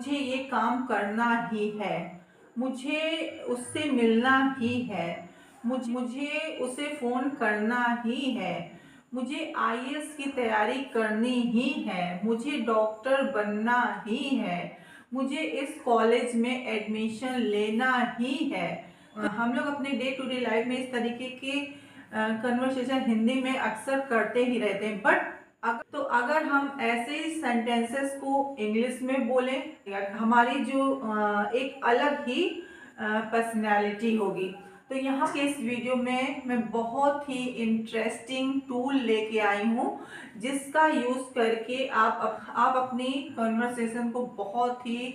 मुझे ये काम करना ही है, मुझे उससे मिलना ही है, मुझे उसे फ़ोन करना ही है, मुझे आईएएस की तैयारी करनी ही है, मुझे डॉक्टर बनना ही है, मुझे इस कॉलेज में एडमिशन लेना ही है। हम लोग अपने डे टू डे लाइफ में इस तरीके के कन्वर्सेशन हिंदी में अक्सर करते ही रहते हैं, बट अगर हम ऐसे ही सेंटेंसेस को इंग्लिश में बोलें, हमारी जो एक अलग ही पर्सनैलिटी होगी। तो यहाँ के इस वीडियो में मैं बहुत ही इंटरेस्टिंग टूल लेके आई हूँ, जिसका यूज़ करके आप अपनी कन्वर्सेशन को बहुत ही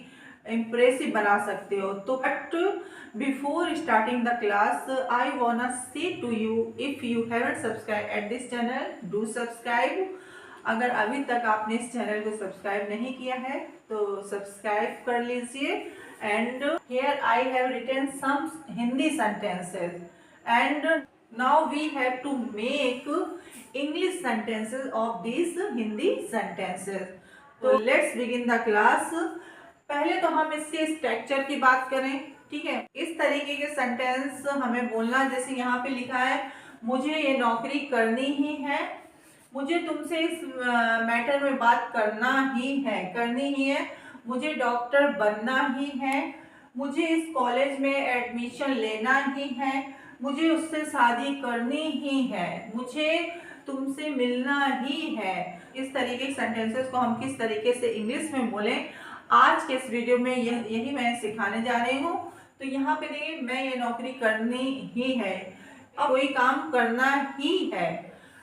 इम्प्रेसिव बना सकते हो। तो but before starting the class I wanna say to you, if you haven't subscribe at this channel, do subscribe. अगर अभी तक आपने इस चैनल को सब्सक्राइब नहीं किया है तो सब्सक्राइब कर लीजिए। And here I have written some Hindi sentences and now we have to make English sentences of this Hindi sentences. तो लेट्स बिगिन द क्लास। पहले तो हम इसके स्ट्रक्चर की बात करें, ठीक है। इस तरीके के सेंटेंस हमें बोलना, जैसे यहाँ पे लिखा है, मुझे ये नौकरी करनी ही है, मुझे तुमसे इस मैटर में बात करनी ही है, मुझे डॉक्टर बनना ही है, मुझे इस कॉलेज में एडमिशन लेना ही है, मुझे उससे शादी करनी ही है, मुझे तुमसे मिलना ही है। इस तरीके के सेंटेंसेस को हम किस तरीके से इंग्लिश में बोलें, आज के इस वीडियो में यही मैं सिखाने जा रही हूँ। तो यहाँ पे देखिए, मैं ये नौकरी करनी ही है, कोई काम करना ही है।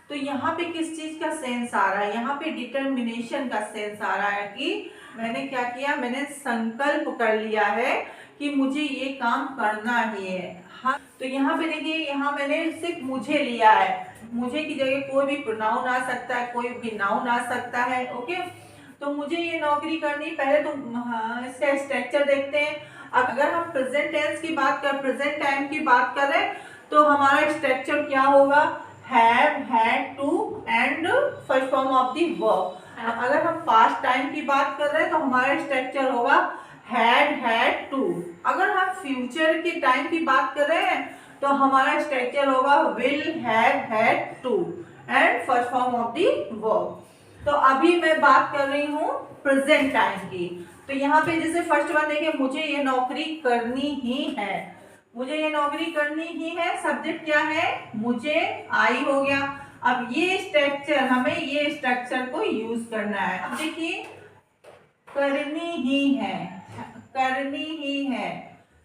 तो यहाँ पे किस चीज का सेंस आ रहा है, यहाँ पे डिटर्मिनेशन का सेंस आ रहा है कि मैंने क्या किया, मैंने संकल्प कर लिया है कि मुझे ये काम करना ही है। हाँ, तो यहाँ पे देखिए, यहाँ मैंने सिर्फ मुझे लिया है, मुझे की जगह कोई भी प्रोनाउन आ सकता है, कोई भी नाउन आ सकता है। ओके, तो मुझे ये नौकरी करनी। पहले तो इसका स्ट्रक्चर देखते हैं। अगर हम प्रेजेंट टेंस की बात कर, प्रेजेंट टाइम की बात करें, तो हमारा स्ट्रक्चर क्या होगा, have, had, to and first form of the verb. अगर हम पास्ट टाइम की बात कर रहे हैं तो हमारा स्ट्रक्चर होगा had, had, to। अगर हम फ्यूचर के टाइम की बात कर रहे हैं तो हमारा स्ट्रक्चर होगा will, have, had, to and first form of the verb. तो अभी मैं बात कर रही हूँ प्रेजेंट टाइम की। तो यहाँ पे जैसे फर्स्ट वन देखिए, मुझे ये नौकरी करनी ही है, मुझे ये नौकरी करनी ही है, सब्जेक्ट क्या है, मुझे, आई हो गया। अब ये स्ट्रक्चर, हमें ये स्ट्रक्चर को यूज करना है। अब देखिए, करनी ही है, करनी ही है,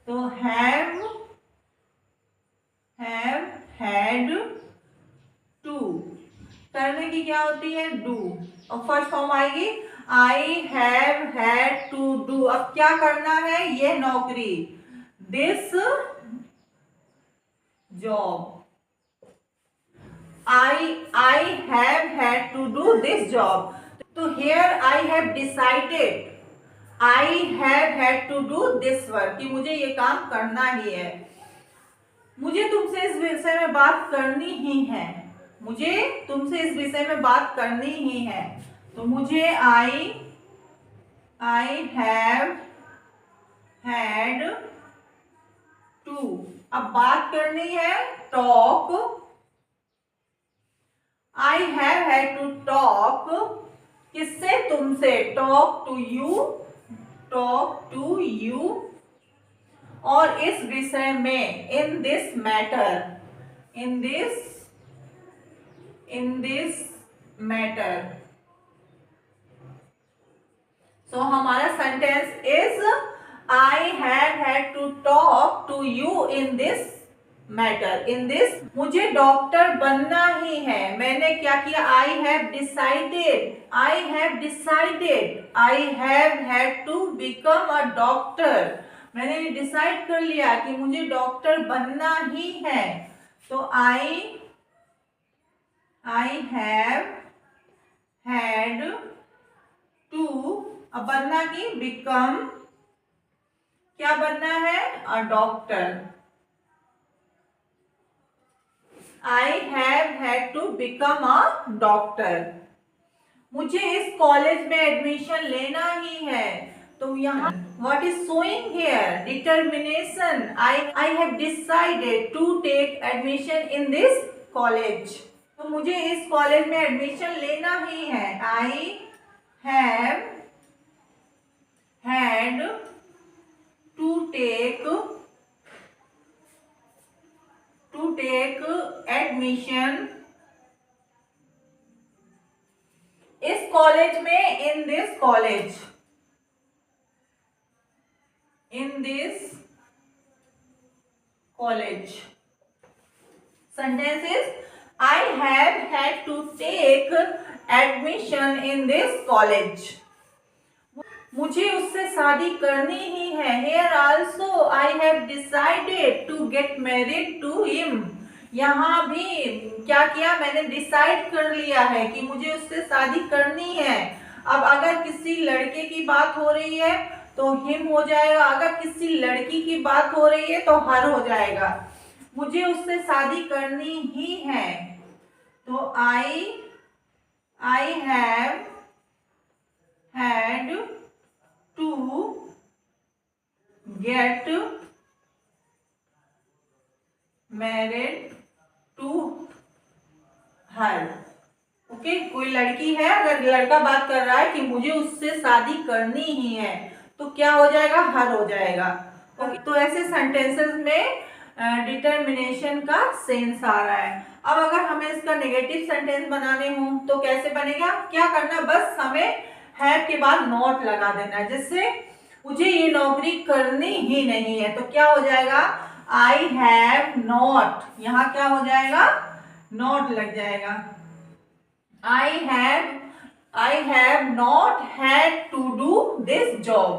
तो हैव, हैड, टू। करने की क्या होती है, डू, और फर्स्ट फॉर्म आएगी I have, had, to, do. अब क्या करना है, ये नौकरी, this job, I have had to do this job। तो here I have decided, I have had to do this work, कि मुझे ये काम करना ही है, मुझे तुमसे इस विषय में बात करनी ही है, मुझे तुमसे इस विषय में बात करनी ही है। तो मुझे I have had to, अब बात करनी है, talk, I have had to talk, किससे, तुमसे, talk to you, talk to you, और इस विषय में, in this matter, in this matter. So हमारा sentence is I have had to talk to you in this matter, in this। मुझे doctor बनना ही है, मैंने क्या किया, I have decided, I have decided, I have had to become a doctor। मैंने decide कर लिया कि मुझे डॉक्टर बनना ही है। तो I have had to, अब बनना की become, क्या बनना है, a doctor. I have had to become a doctor. मुझे इस कॉलेज में एडमिशन लेना ही है, तो यहाँ what is showing here? Determination. I have decided to take admission in this college. तो मुझे इस कॉलेज में एडमिशन लेना ही है. I have had to take admission इस कॉलेज में, in this college. Sentence is I have had to take admission in this college. मुझे उससे शादी करनी ही है. Here also I have decided to get married to him. यहाँ भी क्या किया, मैंने डिसाइड कर लिया है कि मुझे उससे शादी करनी है. अब अगर किसी लड़के की बात हो रही है तो हिम हो जाएगा, अगर किसी लड़की की बात हो रही है तो हर हो जाएगा. मुझे उससे शादी करनी ही है तो I have had to get married to her. Okay, कोई लड़की है, अगर लड़का बात कर रहा है कि मुझे उससे शादी करनी ही है तो क्या हो जाएगा, हर हो जाएगा. ओके, तो ऐसे सेंटेंसेस में डिटर्मिनेशन का सेंस आ रहा है. अब अगर हमें इसका नेगेटिव सेंटेंस बनाने हो तो कैसे बनेगा, क्या करना, बस हमें हैव के बाद नॉट लगा देना है. जैसे मुझे ये नौकरी करनी ही नहीं है तो क्या हो जाएगा, आई हैव नॉट, यहाँ क्या हो जाएगा, नॉट लग जाएगा. I have not had to do this job.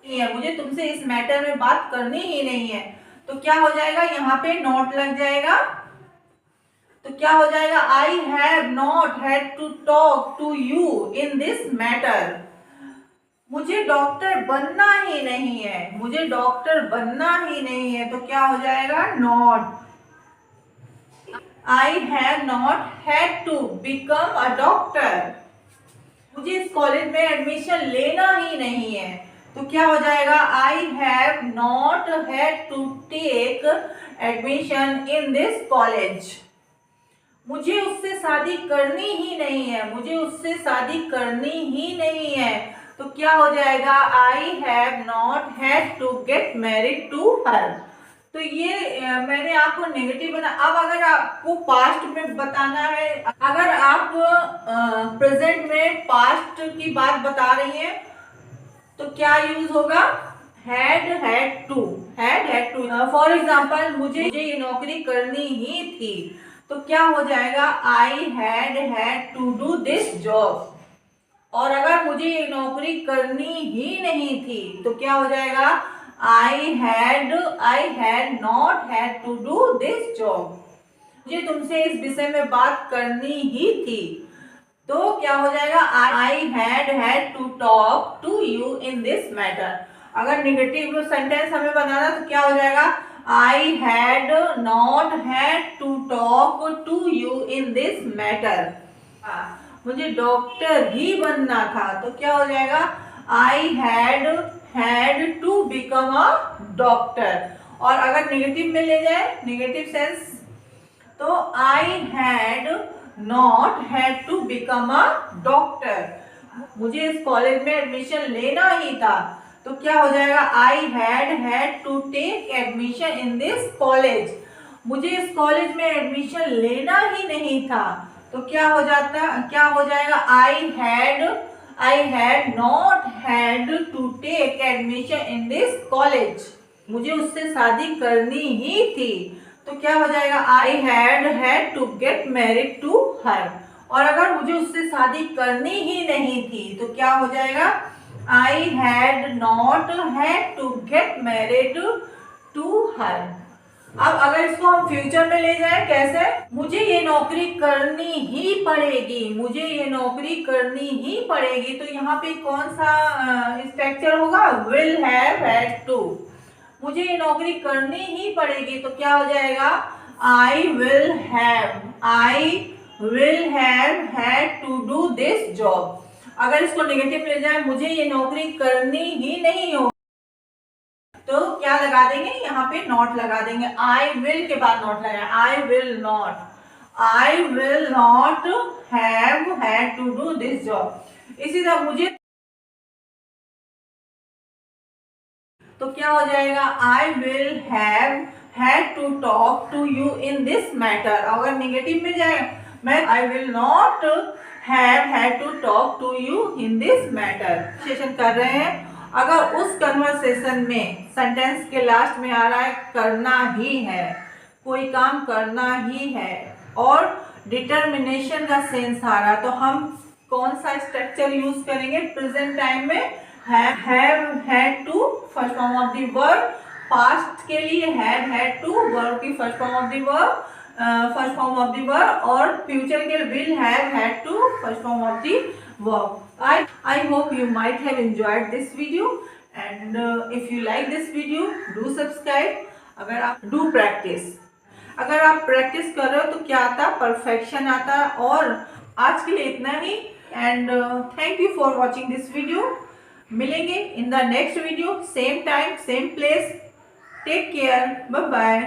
मुझे तुमसे इस मैटर में बात करनी ही नहीं है तो क्या हो जाएगा, यहाँ पे नॉट लग जाएगा. तो क्या हो जाएगा, I have not had to talk to you in this matter. मुझे डॉक्टर बनना ही नहीं है, मुझे डॉक्टर बनना ही नहीं है तो क्या हो जाएगा, not. I have not had to become a doctor. मुझे इस कॉलेज में एडमिशन लेना ही नहीं है तो क्या हो जाएगा, I have not had to take admission in this college. मुझे उससे शादी करनी ही नहीं है, मुझे उससे शादी करनी ही नहीं है तो क्या हो जाएगा, I have not had to get married to her. तो ये मैंने आपको नेगेटिव बना. अब अगर आपको पास्ट में बताना है, अगर आप प्रेजेंट में पास्ट की बात बता रही हैं तो क्या यूज होगा, had to. फॉर एग्जाम्पल मुझे ये नौकरी करनी ही थी तो क्या हो जाएगा, I had to do this job. और अगर मुझे ये नौकरी करनी ही नहीं थी तो क्या हो जाएगा, I had not had to do this job. मुझे तुमसे इस विषय में बात करनी ही थी तो क्या हो जाएगा, I had to talk to you in this matter. अगर नेगेटिव सेंटेंस हमें बनाना तो क्या हो जाएगा, I had not had to talk to you in this matter. मुझे डॉक्टर ही बनना था तो क्या हो जाएगा, I had to become a doctor. और अगर नेगेटिव में ले जाए, नेगेटिव सेंस, तो I had not had to become a doctor. मुझे इस कॉलेज में एडमिशन लेना ही था तो क्या हो जाएगा, I had to take admission in this college. मुझे इस कॉलेज में एडमिशन लेना ही नहीं था तो क्या हो जाएगा, I had not had to take admission in this college. मुझे उससे शादी करनी ही थी तो क्या हो जाएगा, I had to get married to her. और अगर मुझे उससे शादी करनी ही नहीं थी तो क्या हो जाएगा, I had not had to get married to her. अब अगर इसको हम फ्यूचर में ले जाएं, कैसे, मुझे ये नौकरी करनी ही पड़ेगी, मुझे ये नौकरी करनी ही पड़ेगी तो यहाँ पे कौन सा स्ट्रक्चर होगा, will have had to. मुझे ये नौकरी करनी ही पड़ेगी तो क्या हो जाएगा, I will have had to do this job. अगर इसको नेगेटिव ले जाए, मुझे ये नौकरी करनी ही नहीं हो, तो क्या लगा देंगे, यहाँ पे नॉट लगा देंगे। आई विल के बाद नॉट लगाए, I will not have had to do this job. इसी तरह मुझे, तो क्या हो जाएगा, I will have had to talk to you in this matter. अगर नेगेटिव में जाएगा, मैं I will not have had to talk to you in this matter. Session कर रहे हैं, अगर उस कन्वर्सेशन में सेंटेंस के लास्ट में आ रहा है करना ही है, कोई काम करना ही है, और डिटर्मिनेशन का सेंस आ रहा है, तो हम कौन सा स्ट्रक्चर यूज करेंगे प्रेजेंट टाइम में, have had to first form of the verb, past के लिए had to वर्ब की first form of the verb, और फ्यूचर के will have had to first form of the verb. I hope you might have enjoyed this video, and if you like this video, do subscribe। अगर आप do practice, अगर आप practice कर रहे हो तो क्या आता है, परफेक्शन आता है। और आज के लिए इतना ही, and thank you for watching this video. मिलेंगे in the next video, same time same place. Take care, bye bye.